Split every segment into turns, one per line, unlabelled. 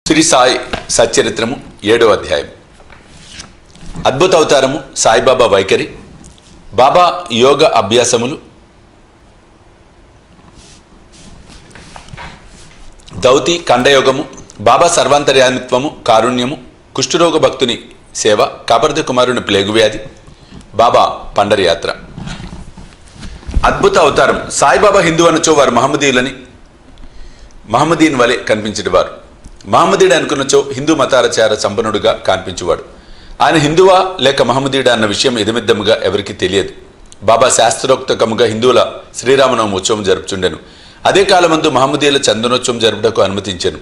శ్రీ సాయి సచ్చరిత్రము 7వ అధ్యాయం. అద్భుత అవతారము సాయిబాబా వైఖరి, బాబా యోగ అభ్యాసములు, దౌతి ఖండయోగము, బాబా సర్వాంతర్యామిత్వము, కారుణ్యము, కుష్ఠరోగ భక్తుని సేవ, కాపర్తి కుమారుని ప్లేగు వ్యాధి, బాబా పండరి యాత్ర. అద్భుత అవతారం. సాయిబాబా హిందూ అనచో వారు మహమ్మదీన్ వలె కనిపించేవారు. మహమ్మదీడు అనుకున్నచో హిందూ మతాచార సంపన్నుడుగా కనిపించేవాడు. ఆయన హిందువా లేక మహమ్మదీడా అన్న విషయం ఎదిమిద్దముగా ఎవరికీ తెలియదు. బాబా శాస్త్రోక్తకముగా హిందువుల శ్రీరామనవమి ఉత్సవం జరుపుచుండెను. అదే కాలమందు మహమ్మదీయుల చందనోత్సవం జరుపుటకు అనుమతించెను.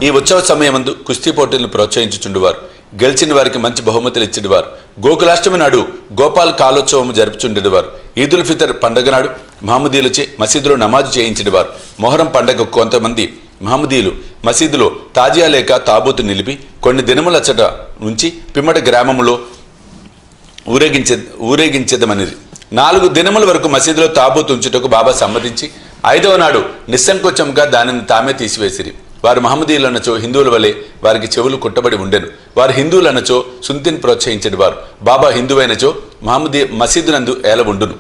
ఈ ఉత్సవ సమయమందు కుస్తీ పోటీలను ప్రోత్సహించుచుండువారు. గెలిచిన వారికి మంచి బహుమతులు ఇచ్చేవారు. గోకులాష్టమి నాడు గోపాల్ కాలోత్సవం జరుపుచుండేవారు. ఈదుల్ ఫితర్ పండుగ నాడు మహమ్మదీయులచే మసీదులో నమాజు చేయించేవారు. మొహరం పండుగ కొంతమంది మహమ్మదీయులు మసీదులో తాజియా లేక తాబూతు నిలిపి కొన్ని దినములచ్చట నుంచి పిమ్మట గ్రామములో ఊరేగించేదమనిది. 4 దినముల వరకు మసీదులో తాబూతు ఉంచుటకు బాబా సమ్మతించి 5వ నాడు నిస్సంకోచంగా దానిని తామే తీసివేసిరి. వారు మహమ్మదీయులనచో హిందువుల వలె వారికి చెవులు కుట్టబడి ఉండెను. వారు హిందువులనచో సుంతిని ప్రోత్సహించేవారు. బాబా హిందువైనచో మసీదునందు ఏల ఉండును.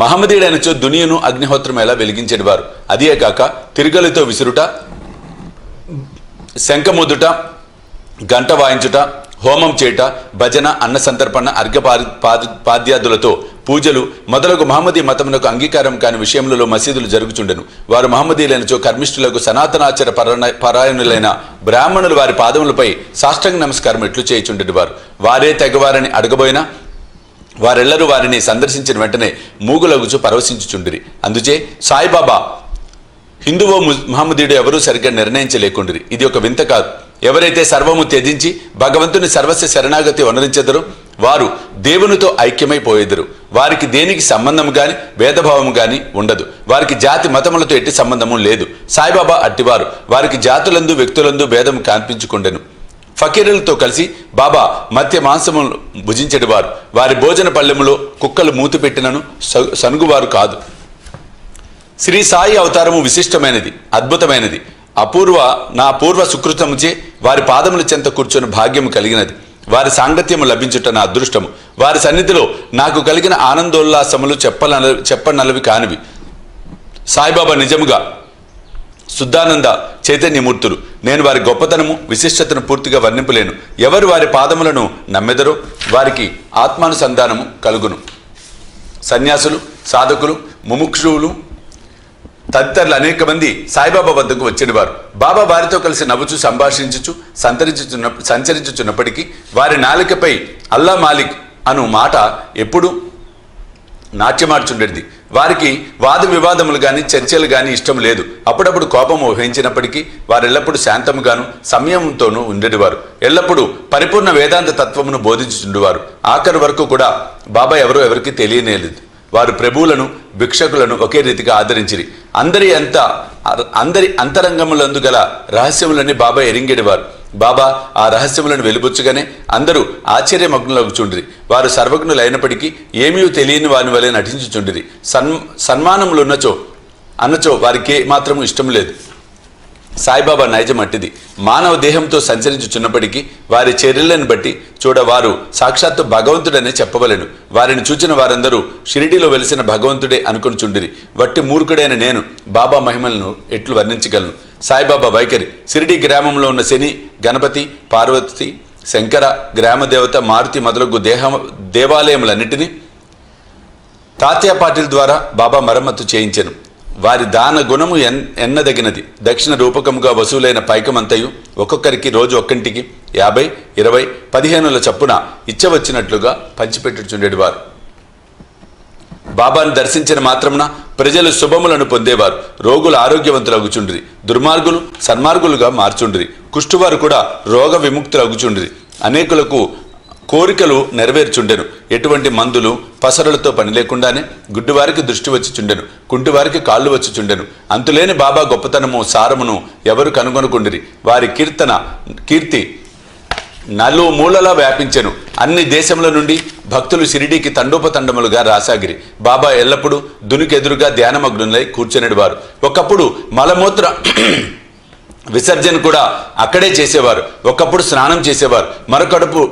మహమ్మదీయుడైనచో దునియను అగ్నిహోత్రం ఎలా వెలిగించేవారు. అదే కాక తిరుగలితో విసురుట, శంఖముదుట, గంట వాయించుట, హోమం చేయుట, భజన, అన్న సంతర్పణ, అర్ఘ్య పాద్యాదులతో పూజలు మొదలగు మహమ్మదీ మతమునకు అంగీకారం కాని విషయములలో మసీదులు జరుగుచుండెను. వారు మహమ్మదీయులైనచో కర్మిష్ఠులకు సనాతనాచార పరాయణులైన బ్రాహ్మణులు వారి పాదములపై సాష్టాంగ నమస్కారం ఎట్లు చేయుచుండెవారు. వారే తెగవారని అడగబోయినా వారెల్లరూ వారిని సందర్శించిన వెంటనే మూగులగుచు పరవశించుచుండిరి. అందుచే సాయిబాబా హిందువో మహమ్మదీయుడు ఎవరూ సరిగ్గా నిర్ణయించలేకుండిరి. ఇది ఒక వింత కాదు. ఎవరైతే సర్వము త్యజించి భగవంతుని సర్వస్వ శరణాగతి వనరించెదరో వారు దేవునితో ఐక్యమైపోయేదరు. వారికి దేనికి సంబంధం గాని భేదభావం గాని ఉండదు. వారికి జాతి మతములతో ఎట్టి సంబంధము లేదు. సాయిబాబా అట్టివారు. వారికి జాతులందు వ్యక్తులందు భేదం కనిపించుకుండెను. ఫకీరులతో కలిసి బాబా మత్య మాంసము భుజించెడివారు. వారి భోజన పళ్ళెములో కుక్కలు మూతి పెట్టినను సనుగువారు కాదు. శ్రీ సాయి అవతారము విశిష్టమైనది, అద్భుతమైనది. నా పూర్వ సుకృతముచే వారి పాదముల చెంత కూర్చొని భాగ్యము కలిగినది. వారి సాంగత్యము లభించుట నా అదృష్టము. వారి సన్నిధిలో నాకు కలిగిన ఆనందోల్లాసములు చెప్పనలవి కానివి. సాయిబాబా నిజముగా శుద్ధానంద చైతన్యమూర్తులు. నేను వారి గొప్పతనము విశిష్టతను పూర్తిగా వర్ణింపలేను. ఎవరు వారి పాదములను నమ్మెదరో వారికి ఆత్మానుసంధానము కలుగును. సన్యాసులు, సాధకులు, ముముక్షువులు తదితరులు అనేక మంది సాయిబాబా వద్దకు వచ్చేవారు. బాబా వారితో కలిసి నవ్వుచు సంభాషించుచు సంచరించుచున్నప్పటికీ వారి నాలికపై అల్లా మాలిక్ అను మాట ఎప్పుడు నాట్యమార్చుండేది. వారికి వాద వివాదములు గాని చర్చలు గాని ఇష్టం లేదు. అప్పుడప్పుడు కోపము వహించినప్పటికీ వారెల్లప్పుడూ శాంతముగాను సంయమంతోనూ ఉండేవారు. ఎల్లప్పుడూ పరిపూర్ణ వేదాంత తత్వమును బోధించుచుండేవారు. ఆఖరి వరకు కూడా బాబా ఎవరో ఎవరికి తెలియనేలేదు. వారు ప్రభువులను భిక్షకులను ఒకే రీతిగా ఆదరించిరి. అందరి అంతరంగములందు గల రహస్యములని బాబా ఎరింగేవారు. బాబా ఆ రహస్యములను వెలుబుచ్చుగానే అందరూ ఆశ్చర్యమగ్నులగుచుండిరి. వారు సర్వజ్ఞులైనప్పటికీ ఏమీ తెలియని వారి వలె నటించుచుండిరి. సన్మానములు అన్నచో వారికి మాత్రము ఇష్టం లేదు. సాయిబాబా నైజం అట్టిది. మానవ దేహంతో సంచరించుచున్నప్పటికీ వారి చర్యలను బట్టి వారు సాక్షాత్తు భగవంతుడనే చెప్పవలెను. వారిని చూచిన వారందరూ షిరిడీలో వెలిసిన భగవంతుడే అనుకునిచుండిరి. వట్టి మూర్ఖుడైన నేను బాబా మహిమలను ఎట్లు వర్ణించగలను. సాయిబాబా వైఖరి. షిరిడీ గ్రామంలో ఉన్న శని, గణపతి, పార్వతి, శంకర, గ్రామదేవత, మారుతి మొదలగు దేవాలయములన్నిటినీ తాత్యా పాటిల్ ద్వారా బాబా మరమ్మతు చేయించెను. వారి దాన గుణము ఎన్నదగినది. దక్షిణ రూపకముగా వసూలైన పైకమంతయు ఒక్కొక్కరికి రోజు ఒక్కంటికి 50, 20, 15 చప్పున ఇచ్చవచ్చినట్లుగా పంచిపెట్టుచుండేవారు. బాబాను దర్శించిన మాత్రమున ప్రజలు శుభములను పొందేవారు. రోగులు ఆరోగ్యవంతులగుచుండ్రి. దుర్మార్గులు సన్మార్గులుగా మార్చుండ్రి. కుష్ఠువారు కూడా రోగ విముక్తులగుచుండ్రి. అనేకులకు కోరికలు నెరవేర్చుండెను. ఎటువంటి మందులు పసరులతో పని లేకుండానే గుడ్డివారికి దృష్టి వచ్చిచుండెను. కుంటివారికి కాళ్ళు వచ్చిచుండెను. అంతులేని బాబా గొప్పతనము సారమును ఎవరు కనుగొనుకుండిరి. వారి కీర్తి నలుమూలలా వ్యాపించెను. అన్ని దేశముల నుండి భక్తులు షిరిడీకి తండోపతండములుగా రాసాగిరి. బాబా ఎల్లప్పుడూ దునికెదురుగా ధ్యానమగ్నులై కూర్చునేవారు. ఒకప్పుడు మలమూత్ర విసర్జన కూడా అక్కడే చేసేవారు. ఒకప్పుడు స్నానం చేసేవారు,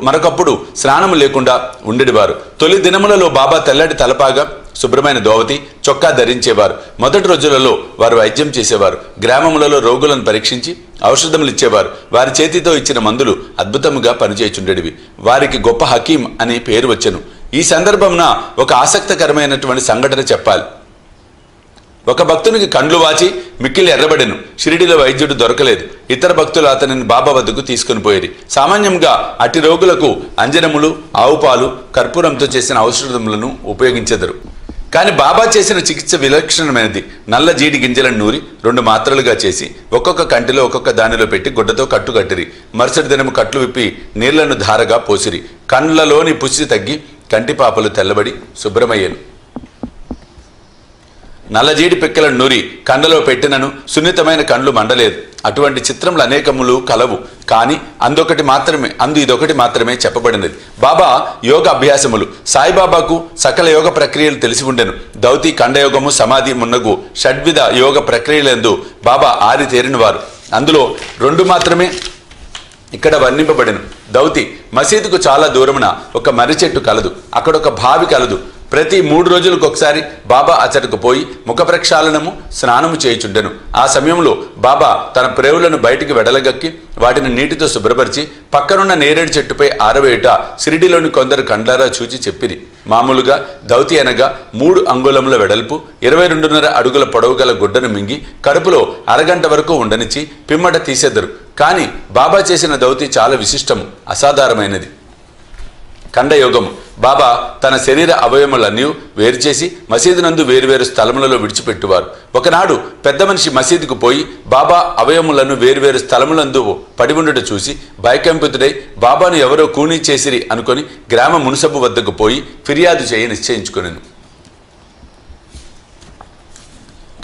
మరొకప్పుడు స్నానం లేకుండా ఉండేవారు. తొలి దినములలో బాబా తెల్లటి తలపాగా, శుభ్రమైన దోవతి, చొక్కా ధరించేవారు. మొదటి రోజులలో వారు వైద్యం చేసేవారు. గ్రామములలో రోగులను పరీక్షించి ఔషధములు ఇచ్చేవారు. వారి చేతితో ఇచ్చిన మందులు అద్భుతముగా పనిచేయుచుండేవి. వారికి గొప్ప హకీం అనే పేరు వచ్చెను. ఈ సందర్భంన ఒక ఆసక్తికరమైనటువంటి సంఘటన చెప్పాలి. ఒక భక్తునికి కండ్లు వాచి మిక్కిలి ఎర్రబడెను. షిరిడిలో వైద్యుడు దొరకలేదు. ఇతర భక్తులు అతనిని బాబా వద్దకు తీసుకుని పోయేది. సామాన్యంగా అట్టి రోగులకు అంజనములు, ఆవు పాలు, కర్పూరంతో చేసిన ఔషధములను ఉపయోగించెదరు. కానీ బాబా చేసిన చికిత్స విలక్షణమైనది. నల్ల జీడి గింజలను నూరి 2 మాత్రలుగా చేసి ఒక్కొక్క కంటిలో ఒక్కొక్క దానిలో పెట్టి గుడ్డతో కట్టుకట్టిరి. మరుసటి దినము కట్లు విప్పి నీళ్లను ధారగా పోసిరి. కండ్లలోని పుసి తగ్గి కంటిపాపలు తెల్లబడి శుభ్రమయ్యేను. నల్లజీడి పిక్కలను నూరి కండలో పెట్టినను సున్నితమైన కండ్లు మండలేదు. అటువంటి చిత్రములు అనేకములు కలవు. కానీ ఇదొకటి మాత్రమే చెప్పబడినది. బాబా యోగ అభ్యాసములు. సాయిబాబాకు సకల యోగ ప్రక్రియలు తెలిసి ఉండెను. దౌతి, ఖండయోగము, సమాధి మున్నగు షడ్విధ యోగ ప్రక్రియలందు బాబా ఆరితేరినవారు. అందులో 2 మాత్రమే ఇక్కడ వర్ణింపబడెను. దౌతి, మసీదుకు చాలా దూరమున ఒక మర్రి చెట్టు కలదు. అక్కడ ఒక బావి కలదు. ప్రతి 3 రోజులకు ఒకసారి బాబా అచ్చటకు పోయి ముఖ ప్రక్షాళనము, స్నానము చేయుచుండెను. ఆ సమయంలో బాబా తన ప్రేవులను బయటికి వెడలగక్కి వాటిని నీటితో శుభ్రపరిచి పక్కనున్న నేరేడు చెట్టుపై ఆరవేయుట షిరిడిలోని కొందరు కండ్లారా చూచి చెప్పిరి. మామూలుగా దౌతి అనగా 3 అంగుళముల వెడల్పు, 22.5 అడుగుల పొడవు గల గుడ్డను మింగి కడుపులో అరగంట వరకు ఉండనిచ్చి పిమ్మట తీసెదరు. కానీ బాబా చేసిన దౌతి చాలా విశిష్టము, అసాధారణమైనది. ఖండయోగము. బాబా తన శరీర అవయములన్నీ వేరుచేసి మసీదు నందు వేరువేరు స్థలములలో విడిచిపెట్టువారు. ఒకనాడు పెద్ద మనిషి మసీదుకు పోయి బాబా అవయములను వేరువేరు స్థలములందు పడి ఉండట చూసి భయకంపితుడై బాబాను ఎవరో కూనీ చేసిరి అనుకొని గ్రామ మున్సబు వద్దకు పోయి ఫిర్యాదు చేయి నిశ్చయించుకొనెను.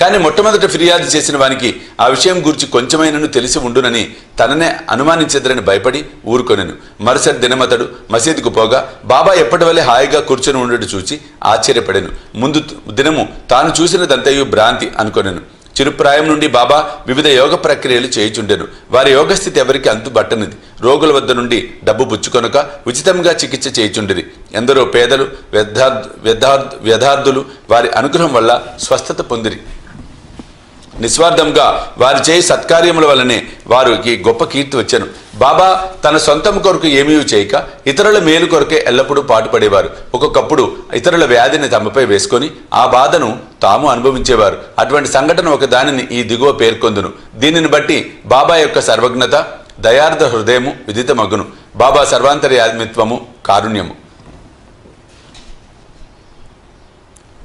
కానీ మొట్టమొదట ఫిర్యాదు చేసిన వానికి ఆ విషయం గురించి కొంచెమైనను తెలిసి ఉండునని తననే అనుమానించదని భయపడి ఊరుకొనెను. మరుసటి దినమతడు మసీదుకు పోగా బాబా ఎప్పటివలే హాయిగా కూర్చొని ఉండడు చూచి ఆశ్చర్యపడెను. ముందు దినము తాను చూసినదంతయు భ్రాంతి అనుకొనెను. చిరుప్రాయం నుండి బాబా వివిధ యోగ ప్రక్రియలు చేయుచుండెను. వారి యోగస్థితి ఎవరికి అంతుబట్టనిది. రోగుల వద్ద నుండి డబ్బు పుచ్చుకొనక ఉచితంగా చికిత్స చేయుచుండేది. ఎందరో పేదలు, వ్యధార్థులు వారి అనుగ్రహం వల్ల స్వస్థత పొందిరి. నిస్వార్థంగా వారి చేయి సత్కార్యముల వల్లనే వారికి గొప్ప కీర్తి వచ్చెను. బాబా తన సొంతం కొరకు ఏమీ చేయక ఇతరుల మేలు కొరకే ఎల్లప్పుడూ పాటుపడేవారు. ఒక్కొక్కప్పుడు ఇతరుల వ్యాధిని తమపై వేసుకొని ఆ బాధను తాము అనుభవించేవారు. అటువంటి సంఘటన ఒక దానిని ఈ దిగువ పేర్కొందును. దీనిని బట్టి బాబా యొక్క సర్వజ్ఞత, దయార్థ హృదయము విదితమగును. బాబా సర్వాంతర్యాత్మిత్వము, కారుణ్యము.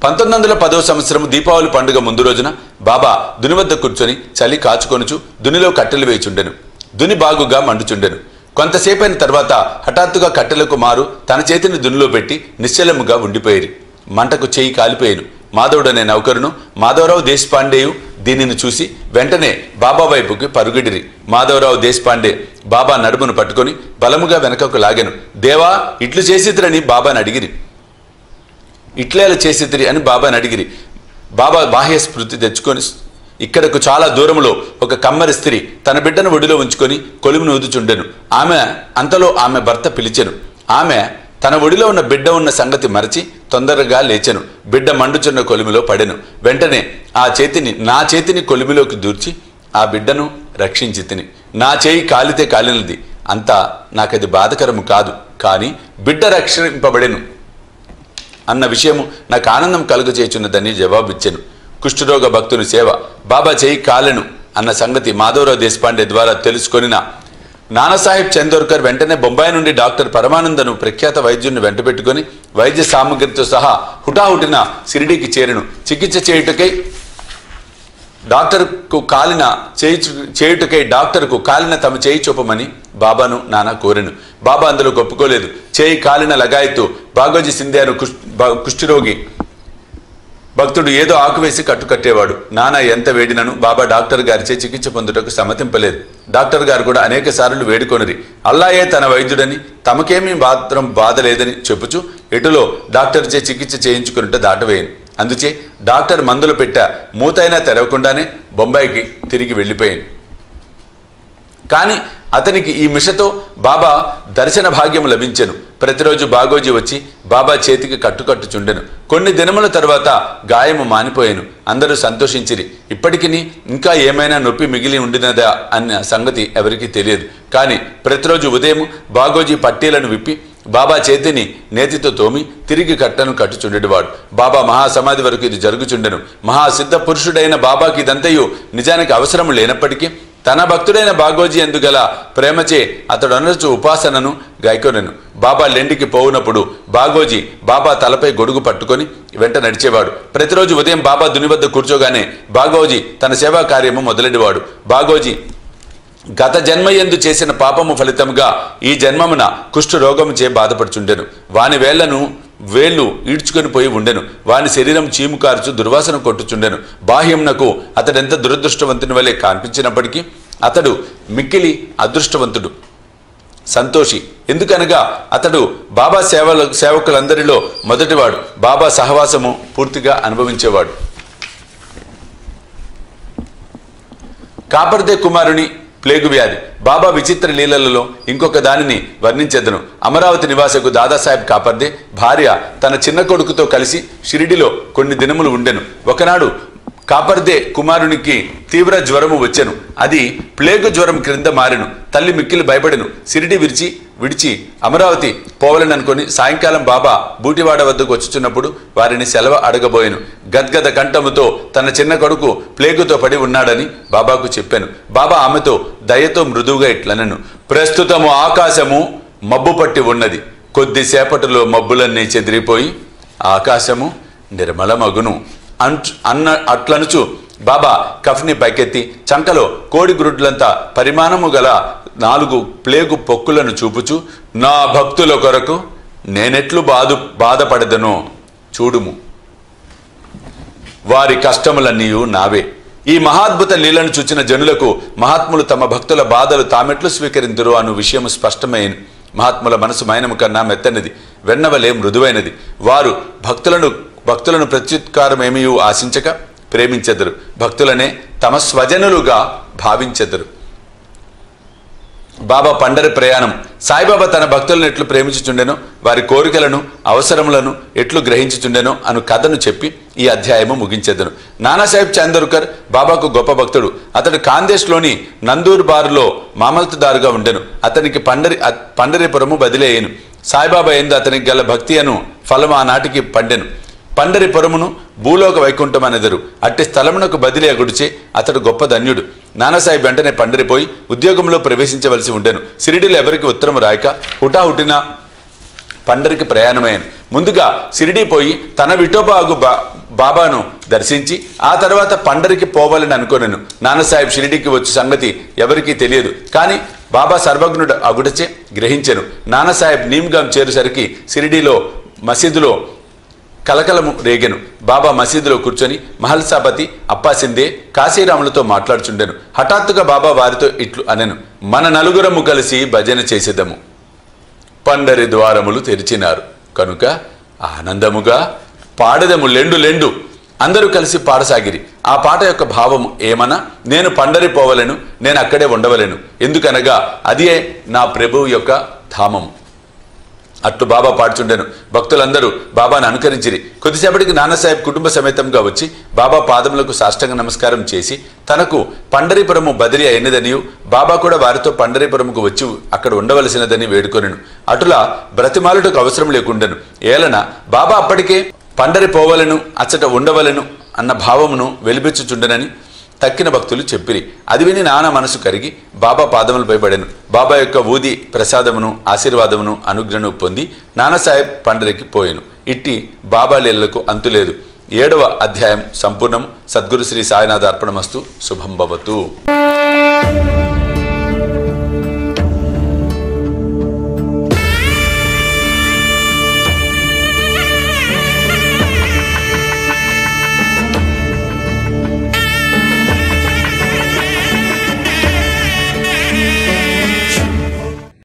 1910వ సంవత్సరము దీపావళి పండుగ ముందు రోజున బాబా దుని వద్ద కూర్చొని చలి కాచుకొనుచు దునిలో కట్టెలు వేయుచుండెను. దుని బాగుగా మండుచుండెను. కొంతసేపైన తర్వాత హఠాత్తుగా కట్టెలకు మారు తన చేతిని దునిలో పెట్టి నిశ్చలముగా ఉండిపోయేది. మంటకు చేయి కాలిపోయేను. మాధవుడనే నౌకరును మాధవరావు దేశపాండేయు దీనిని చూసి వెంటనే బాబా వైపుకి పరుగిడిరి. మాధవరావు దేశపాండే బాబా నడుమును పట్టుకొని బలముగా వెనకకు లాగెను. దేవా, ఇట్లు చేసిద్రని బాబాని అడిగిరి. ఇట్లేలా చేసిద్రి అని బాబాని అడిగిరి. బాబా బాహ్య స్మృతి తెచ్చుకొని ఇక్కడకు చాలా దూరంలో ఒక కమ్మరి స్త్రీ తన బిడ్డను ఒడిలో ఉంచుకొని కొలిమిని ఊదుచుండెను. అంతలో ఆమె భర్త పిలిచెను. ఆమె తన ఒడిలో ఉన్న బిడ్డ ఉన్న సంగతి మరచి తొందరగా లేచెను. బిడ్డ మండుచున్న కొలిమిలో పడెను. వెంటనే నా చేతిని కొలిమిలోకి దూర్చి ఆ బిడ్డను రక్షించి తిని. నా చేయి కాలితే కాలినది, అంతా నాకది బాధకరము కాదు, కానీ బిడ్డ రక్షింపబడెను అన్న విషయము నాకు ఆనందం కలుగజేయుచున్నదని జవాబిచ్చెను. కుష్ఠరోగ భక్తుని సేవ. బాబా చేయి కాలెను అన్న సంగతి మాధవరావు దేశపాండే ద్వారా తెలుసుకొనిన నానాసాహెబ్ చందోర్కర్ వెంటనే బొంబాయి నుండి డాక్టర్ పరమానందను ప్రఖ్యాత వైద్యుని వెంటబెట్టుకుని వైద్య సామగ్రితో సహా హుటాహుటిన షిరిడీకి చేరెను. చికిత్స చేయుటకై డాక్టర్కు కాలిన తమ చేయి చూపమని బాబాను నానా కోరెను. బాబా అందులో ఒప్పుకోలేదు. చేయి కాలిన లగాయత్తు బాగోజీ సింధ్యాను కుష్ఠరోగి భక్తుడు ఏదో ఆకువేసి కట్టుకట్టేవాడు. నానా ఎంత వేడినను బాబా డాక్టర్ గారిచే చికిత్స పొందుటకు సమ్మతింపలేదు. డాక్టర్ గారు కూడా అనేక సార్లు వేడుకొనిరి. అల్లాయే తన వైద్యుడని, తమకేమీ మాత్రం బాధ లేదని చెప్పుచు ఎటులో డాక్టర్చే చికిత్స చేయించుకున్నట్టు దాటవేయను. అందుచే డాక్టర్ మందులు పెట్ట మూతైనా తెరవకుండానే బొంబాయికి తిరిగి వెళ్ళిపోయాను. కానీ అతనికి ఈ మిషతో బాబా దర్శన భాగ్యం లభించెను. ప్రతిరోజు బాగోజీ వచ్చి బాబా చేతికి కట్టుచుండెను. కొన్ని దినముల తర్వాత గాయము మానిపోయాను. అందరూ సంతోషించిరి. ఇప్పటికి ఇంకా ఏమైనా నొప్పి మిగిలి ఉండినదా అన్న సంగతి ఎవరికీ తెలియదు. కానీ ప్రతిరోజు ఉదయం బాగోజీ పట్టీలను విప్పి బాబా చేతిని నేతితో తోమి తిరిగి కట్టుచుండేవాడు. బాబా మహాసమాధి వరకు ఇది జరుగుచుండెను. మహాసిద్ధ పురుషుడైన బాబాకి ఇదంతయు నిజానికి అవసరం లేనప్పటికీ తన భక్తుడైన బాగోజీ ఎందుగల ప్రేమచే అతడు అనర్చు ఉపాసనను గైకొనెను. బాబా లెండికి పోవునప్పుడు బాగోజీ బాబా తలపై గొడుగు పట్టుకొని వెంట నడిచేవాడు. ప్రతిరోజు ఉదయం బాబా దుని వద్ద కూర్చోగానే బాగోజీ తన సేవా కార్యము మొదలెడేవాడు. బాగోజీ గత జన్మయందు చేసిన పాపము ఫలితముగా ఈ జన్మమున కుష్ఠ రోగముచే బాధపడుచుండెను. వాని వేళ్లు ఈడ్చుకొని పోయి ఉండెను. వాని శరీరం చీము కార్చు దుర్వాసన కొట్టుచుండెను. బాహ్యమునకు అతడెంత దురదృష్టవంతుని వలె కనిపించినప్పటికీ అతడు మిక్కిలి అదృష్టవంతుడు, సంతోషి. ఎందుకనగా అతడు బాబా సేవకులందరిలో మొదటివాడు. బాబా సహవాసము పూర్తిగా అనుభవించేవాడు. కాపర్దే కుమారుని ప్లేగు వ్యాధి. బాబా విచిత్ర లీలలలో ఇంకొక దానిని వర్ణించెదను. అమరావతి నివాసకు దాదాసాహెబ్ కాపర్దే భార్య తన చిన్న కొడుకుతో కలిసి షిరిడిలో కొన్ని దినములు ఉండెను. ఒకనాడు కాపర్దే కుమారునికి తీవ్ర జ్వరము వచ్చెను. అది ప్లేగు జ్వరం క్రింద మారెను. తల్లి మిక్కిలి భయపడెను. షిరిడి విడిచి అమరావతి పోవలననుకొని సాయంకాలం బాబా బూటివాడ వద్దకు వచ్చుచున్నప్పుడు వారిని సెలవు అడగబోయెను. గద్గద కంఠముతో తన చిన్న కొడుకు ప్లేగుతో పడి ఉన్నాడని బాబాకు చెప్పాను. బాబా ఆమెతో దయతో మృదువుగా ఇట్లనెను, ప్రస్తుతము ఆకాశము మబ్బు పట్టి ఉన్నది. కొద్దిసేపటిలో మబ్బులన్నీ చెదిరిపోయి ఆకాశము నిర్మలమగును అట్లనుచు బాబా కఫ్ని పైకెత్తి చంకలో కోడి గ్రుడ్లంతా పరిమాణము గల 4 ప్లేగు పొక్కులను చూపుచు, నా భక్తుల కొరకు నేనెట్లు బాధపడదనో చూడుము, వారి కష్టములన్నీ నావే. ఈ మహాద్భుత లీలను చూచిన జనులకు మహాత్ములు తమ భక్తుల బాధలు తామెట్లు స్వీకరింతురు అను విషయం స్పష్టమైనది. మహాత్ముల మనసు మైనము కన్నా మెత్తనిది, వెన్నవలే మృదువైనది. వారు భక్తులను ప్రత్యుత్కారమేమీ ఆశించక ప్రేమించెదరు. భక్తులనే తమ స్వజనులుగా భావించెదరు. బాబా పండరి ప్రయాణం. సాయిబాబా తన భక్తులను ఎట్లు ప్రేమించుచుండెనో, వారి కోరికలను అవసరములను ఎట్లు గ్రహించుచుండెనో అను కథను చెప్పి ఈ అధ్యాయము ముగించెదను. నానాసాహెబ్ చాందోర్కర్ బాబాకు గొప్ప భక్తుడు. అతడు కాందేశ్లోని నందూర్ బారులో మామల్తదారుగా ఉండెను. అతనికి పండరిపురము బదిలీ అయ్యను. సాయిబాబా ఎందు అతనికి గల భక్తి అను ఫలము ఆనాటికి పండెను. పండరిపురమును భూలోక వైకుంఠం అనెదరు. అట్టి స్థలమునకు బదిలీ అగుడిచే అతడు గొప్ప ధన్యుడు. నానాసాహెబ్ వెంటనే పండరిపోయి ఉద్యోగంలో ప్రవేశించవలసి ఉండెను. షిరిడీలో ఎవరికి ఉత్తరం రాయక హుటాహుటిన పండరికి ప్రయాణమయ్యాను. ముందుగా షిరిడీ పోయి తన విఠోబాగు బాబాను దర్శించి ఆ తర్వాత పండరికి పోవాలని అనుకోనెను. నానాసాహెబ్ షిరిడీకి వచ్చే సంగతి ఎవరికీ తెలియదు. కానీ బాబా సర్వజ్ఞుడు అగుడచే గ్రహించెను. నానాసాహెబ్ నీమ్గాం చేరుసరికి షిరిడీలో మసీదులో కలకలము రేగెను. బాబా మసీదులో కూర్చొని మహల్సాపతి అప్పాసిందే కాశీరాములతో మాట్లాడుచుండెను. హఠాత్తుగా బాబా వారితో ఇట్లు అనెను, మన నలుగురము కలిసి భజన చేసేదము. పండరి ద్వారములు తెరిచినారు కనుక ఆనందముగా పాడదము లెండు. అందరూ కలిసి పాడసాగిరి. ఆ పాట యొక్క భావము ఏమన్నా, నేను పండరి పోవలేను, నేను అక్కడే ఉండవలేను. ఎందుకనగా అదియే నా ప్రభువు యొక్క ధామము. అట్లు బాబా పాడుచుండెను. భక్తులందరూ బాబాను అనుకరించిరి. కొద్దిసేపటికి నానాసాహెబ్ కుటుంబ సమేతంగా వచ్చి బాబా పాదములకు సాష్టాంగ నమస్కారం చేసి తనకు పండరీపురము బదిలీ అయినదనియు బాబా కూడా వారితో పండరీపురముకు వచ్చి అక్కడ ఉండవలసినదని వేడుకొనెను. అటులా బ్రతిమాలుటకు అవసరం లేకుండెను. ఏలన బాబా అప్పటికే పండరి పోవలను అచ్చట ఉండవలను అన్న భావమును వెలిబెచ్చుచుండెనని తక్కిన భక్తులు చెప్పిరి. అది విని నానా మనసు కరిగి బాబా పాదములపై పడెను. బాబా యొక్క ఊది ప్రసాదమును ఆశీర్వాదమును అనుగ్రహను పొంది నానాసాహెబ్ పండరికి పోయెను. ఇట్టి బాబా లీలలకు అంతులేదు. 7వ అధ్యాయం సంపూర్ణం. సద్గురు శ్రీ సాయినాథ అర్పణమస్తు. శుభం భవతు.